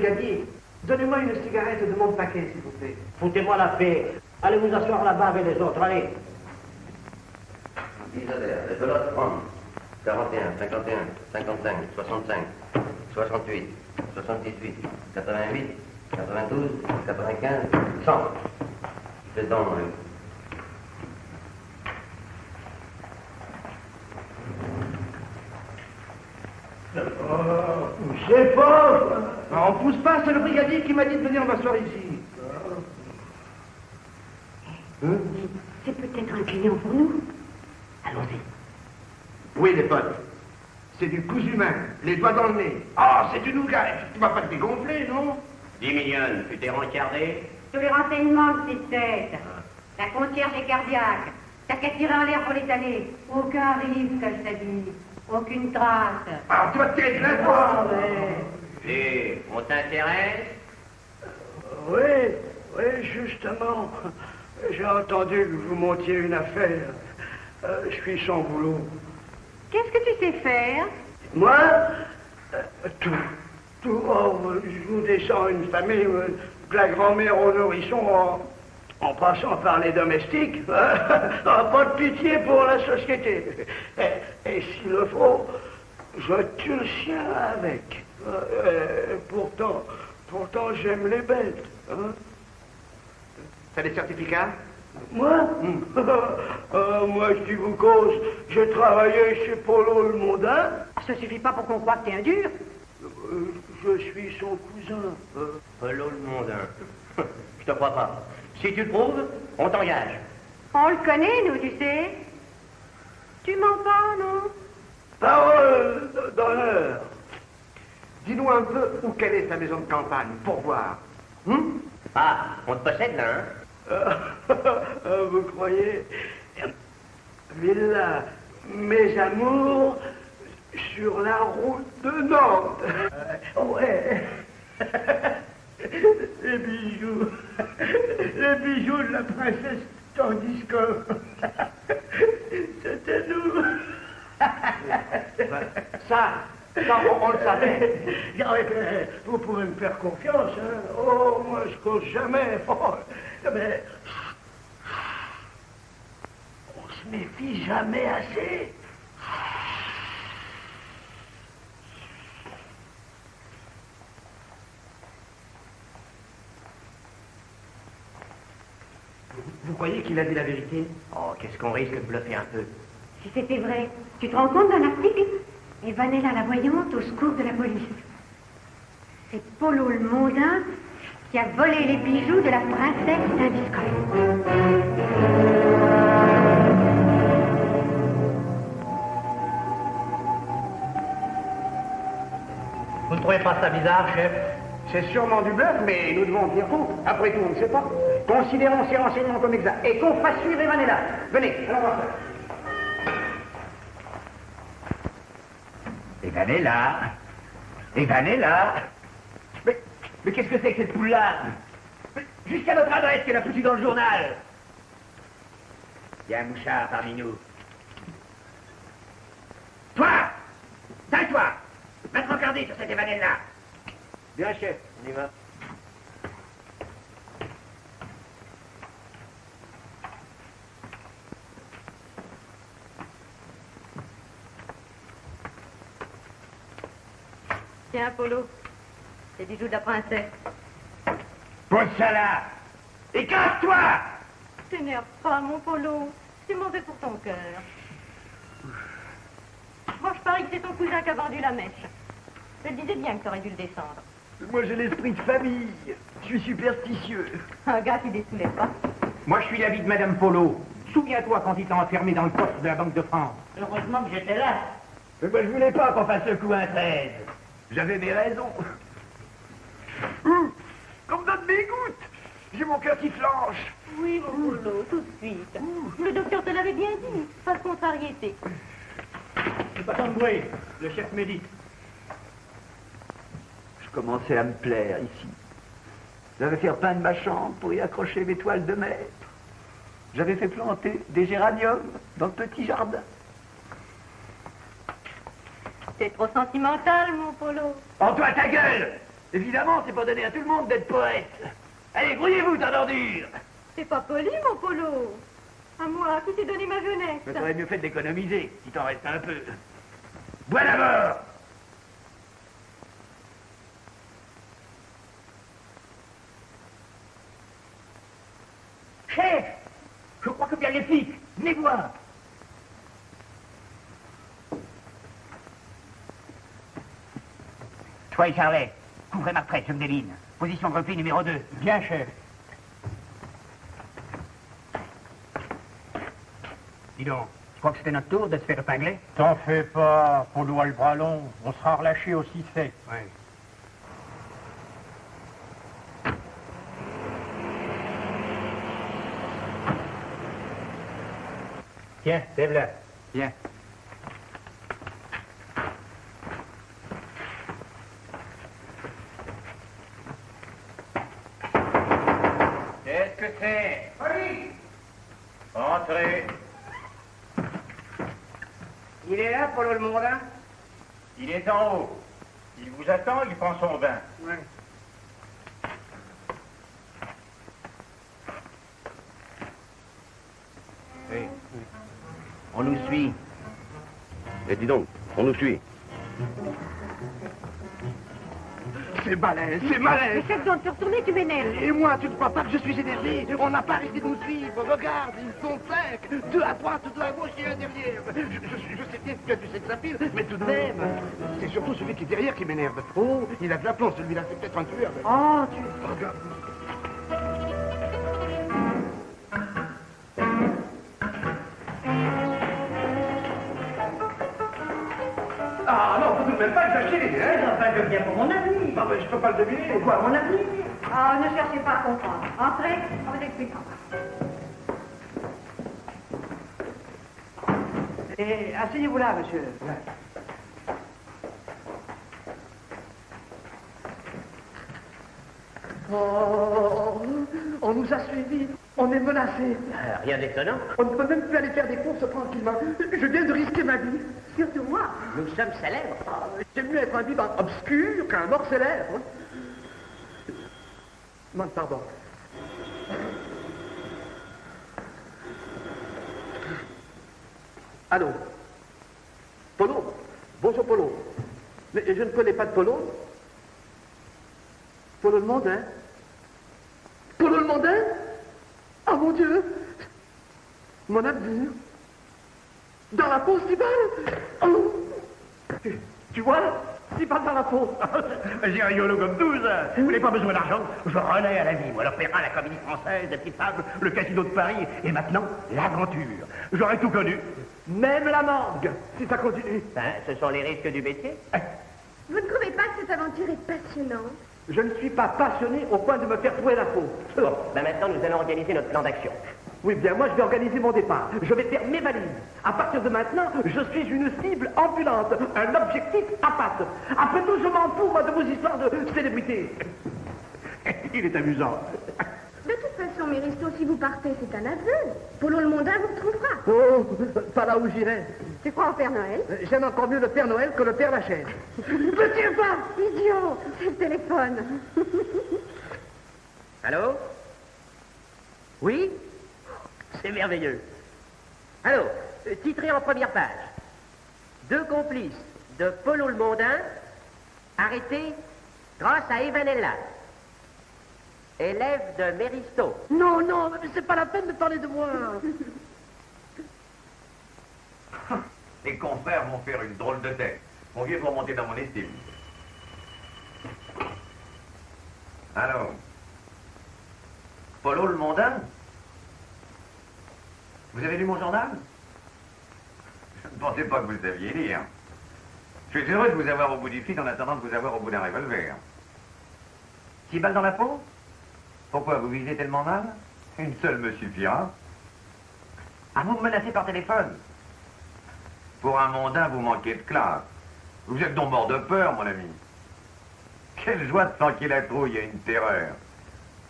brigadier. Donnez-moi une cigarette de mon paquet, s'il vous plaît. Foutez-moi la paix. Allez vous asseoir là-bas avec les autres, allez. Isolaire, les pelotes, 30, 41, 51, 55, 65, 68, 78, 88, 92, 95, 100. C'est dans mon C'est pas... On pousse pas, c'est le brigadier qui m'a dit de venir m'asseoir ici. C'est peut-être un client pour nous. Allons-y. Oui, les potes. C'est du cousu humain, les doigts dans le nez. Ah, c'est du nougat. Tu vas pas te dégonfler, non? 10 millions, tu t'es rencardé? Tous les renseignements, petite tête. La concierge est cardiaque. T'as qu'à tirer en l'air pour l'étaler. Aucun risque, je t'ai dit. Aucune trace. Ah, tu vas te tirer de la Ah, ouais. Et on t'intéresse? Oui, justement. J'ai entendu que vous montiez une affaire. Je suis sans boulot. Qu'est-ce que tu sais faire? Moi, tout. Oh, je vous descends une famille de la grand-mère au nourrisson en passant par les domestiques. Pas de pitié pour la société. Et s'il le faut, je tue le chien avec. Pourtant, j'aime les bêtes. Hein? T'as des certificats? Moi moi, je vous cause, j'ai travaillé chez Polo le Mondain. Ça suffit pas pour qu'on croie que t'es un dur. Je suis son cousin. Polo le Mondain. Je te crois pas. Si tu le prouves, on t'engage. On le connaît, nous, tu sais. Tu mens pas, non? Parole d'honneur. Dis-nous un peu où quelle est ta maison de campagne, pour voir. Ah, on te possède là, hein? Vous croyez? Villa Mes Amours sur la route de Nantes. Ouais. Les bijoux de la princesse Tandisco. C'était nous. Ça, on le savait. Vous pouvez me faire confiance, hein. Oh, moi, je cause jamais. Oh, mais on se méfie jamais assez. Vous croyez qu'il a dit la vérité? Oh, qu'est-ce qu'on risque de bluffer un peu? Si c'était vrai, tu te rends compte d'un article? Et Vanella la voyante au secours de la police. C'est Polo le Mondain qui a volé les bijoux de la princesse Tandisco. Vous ne trouvez pas ça bizarre, chef? C'est sûrement du bluff, mais nous devons dire tout. Après tout, on ne sait pas. Considérons ces renseignements comme exacts et qu'on fasse suivre Vanella. Venez, allons voir ça. Et Vanella. Mais qu'est-ce que c'est que cette poule-là? Jusqu'à notre adresse qu'elle a foutue dans le journal. Il y a un mouchard parmi nous. Toi! Taille-toi! Va te regarder sur cette Vanella. Bien, chef, on y va. Tiens, Polo, les bijoux de la princesse. Pose ça là! Et casse-toi! T'énerve pas, mon Polo. C'est mauvais pour ton cœur. Moi, je parie que c'est ton cousin qui a vendu la mèche. Je te disais bien que t'aurais dû le descendre. Moi j'ai l'esprit de famille. Je suis superstitieux. Un gars qui désoulait pas. Moi je suis l'avis de Madame Polo. Souviens-toi quand il t'a enfermé dans le coffre de la Banque de France. Heureusement que j'étais là. Mais moi je voulais pas qu'on fasse le coup un 13. J'avais mes raisons. Qu'on me donne mes gouttes. J'ai mon cœur qui flanche. Oui, mon Polo, tout de suite. Le docteur te l'avait bien dit. Pas de contrariété. C'est pas tant de bruit. Le chef médite. Je commençais à me plaire ici. J'avais fait peindre ma chambre pour y accrocher mes toiles de maître. J'avais fait planter des géraniums dans le petit jardin. T'es trop sentimental, mon Polo. En toi ta gueule! Évidemment, c'est pas donné à tout le monde d'être poète. Allez, grouillez-vous, tas d'ordure. C'est pas poli, mon Polo. À moi, qui t'ai donné ma jeunesse. Mais t'aurais mieux fait d'économiser, si t'en restes un peu. Bois d'abord. Chef, je crois que bien les flics. Venez voir. Toi et Charlet, couvrez ma retraite, je me déline. Position de repli numéro 2. Bien, chef. Dis donc, tu crois que c'était notre tour de se faire épingler? T'en fais pas, Polo a le bras long. On sera relâché aussi sec. Ouais. Tiens, lève-la. Bien. Qu'est-ce que c'est? Oui. Entrez. Il est là, Polo le Mondin? Il est en haut. Il vous attend, il prend son bain. Ouais. Oui. On nous suit. Et dis donc, on nous suit. C'est malin, c'est malin. Mais chef, doit te retourner, tu m'énerves. Et moi, tu ne crois pas que je suis énervé? On n'a pas arrêté de nous suivre. Regarde, ils sont 5. 2 à droite, 2 à gauche et un derrière. Je sais bien que tu sais que ça pile, mais tout de même. C'est surtout celui qui est derrière qui m'énerve. Oh, il a de la plomb, celui-là. C'est peut-être un tueur. Mais... Oh, tu... Regarde. Ah non, faut tout de même pas exagérer, hein? Enfin, je viens pour mon avenir. Ah ben, je peux pas le deviner. Pourquoi mon avenir? Ah, ne cherchez pas à comprendre. Entrez, on vous expliquera. Et asseyez-vous là, monsieur. Oh, on nous a suivis. On est menacés. Rien d'étonnant. On ne peut même plus aller faire des courses tranquillement. Je viens de risquer ma vie. Surtout moi. Nous sommes célèbres. J'aime mieux être un vivant obscur qu'un mort célèbre. Non, pardon. Allô? Polo? Bonjour, Polo. Mais je ne connais pas de Polo. Polo le Mondin? Polo le Mondin? Oh mon Dieu! Mon avenir? Dans la peau, si balle? Oh! Tu vois? Si balle dans la peau. J'ai rigolo comme 12. Vous n'avez pas besoin d'argent. Je renais à la vie. Moi, l'opéra, la comédie française, la petite fable, le casino de Paris. Et maintenant, l'aventure. J'aurais tout connu. Même la morgue, si ça continue. Ben, ce sont les risques du métier. Vous ne trouvez pas que cette aventure est passionnante? Je ne suis pas passionné au point de me faire trouer la peau. Bon, ben maintenant, nous allons organiser notre plan d'action. Oui, bien, moi, je vais organiser mon départ. Je vais faire mes valises. À partir de maintenant, je suis une cible ambulante, un objectif à pattes. Après tout, je m'en fous, moi, de vos histoires de célébrité. Il est amusant. De toute façon, Méristo, si vous partez, c'est un aveu. Polo le Mondin vous retrouvera. Oh, pas là où j'irai. Tu crois au Père Noël? J'aime encore mieux le Père Noël que le Père Lachaise. Ne tire pas, idiot. C'est le téléphone. Allô? Oui? C'est merveilleux. Allô? Titré en première page. 2 complices de Polo le Mondin arrêtés grâce à Evanella, élève de Méristo. Non, non, mais c'est pas la peine de parler de moi. Les confrères vont faire une drôle de tête. Mon vieux pour monter dans mon estime. Alors, Polo le Mondin? Vous avez lu mon journal? Je ne pensais pas que vous saviez lire. Je suis heureux de vous avoir au bout du fil en attendant de vous avoir au bout d'un revolver. 6 balles dans la peau? Pourquoi vous visez tellement mal? Une seule me suffira. Ah, vous me menacez par téléphone? Pour un mondain, vous manquez de classe. Vous êtes donc mort de peur, mon ami. Quelle joie de sentir la trouille et une terreur.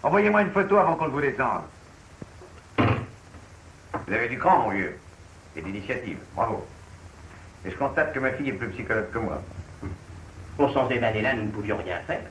Envoyez-moi une photo avant qu'on ne vous descende. Vous avez du cran, mon vieux. Et d'initiative. Bravo. Et je constate que ma fille est plus psychologue que moi. Pour sans Evanella, nous ne pouvions rien faire.